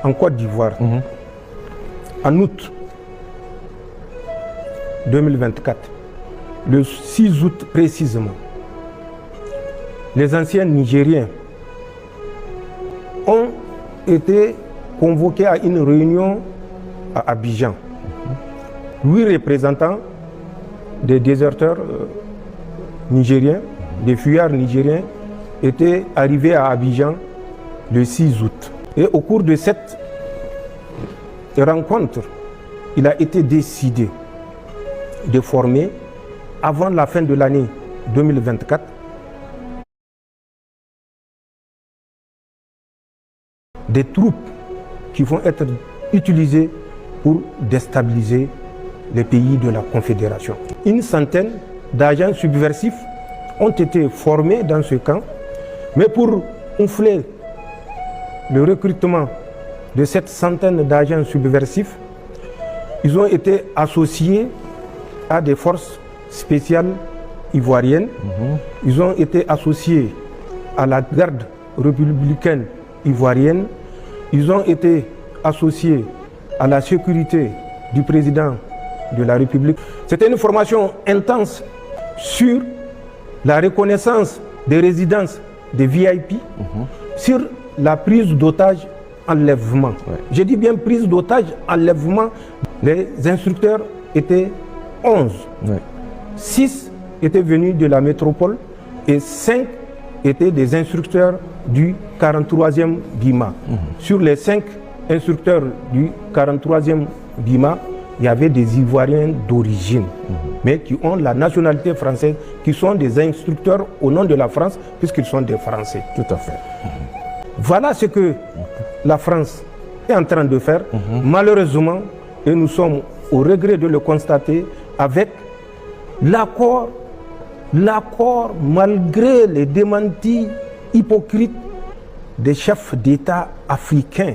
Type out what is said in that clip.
en Côte d'Ivoire, en août 2024, le 6 août précisément, les anciens Nigériens ont été convoqués à une réunion à Abidjan. 8 représentants des déserteurs nigériens, des fuyards nigériens, étaient arrivés à Abidjan le 6 août. Et au cours de cette rencontre, il a été décidé de former, avant la fin de l'année 2024, des troupes qui vont être utilisées pour déstabiliser les pays de la Confédération. Une centaine d'agents subversifs ont été formés dans ce camp, mais pour gonfler le recrutement de cette centaine d'agents subversifs, ils ont été associés à des forces spéciales ivoiriennes. Ils ont été associés à la garde républicaine ivoirienne. Ils ont été associés à la sécurité du président de la République. C'était une formation intense sur la reconnaissance des résidences des VIP, sur la prise d'otages, enlèvement. Je dis bien prise d'otages, enlèvement. Les instructeurs étaient 11. 6 étaient venus de la métropole et 5 étaient des instructeurs du 43e BIMA. Sur les 5 instructeurs du 43e BIMA, il y avait des Ivoiriens d'origine, mais qui ont la nationalité française, qui sont des instructeurs au nom de la France, puisqu'ils sont des Français. Tout à fait. Voilà ce que la France est en train de faire, malheureusement, et nous sommes au regret de le constater, avec l'accord, malgré les démentis hypocrites des chefs d'État africains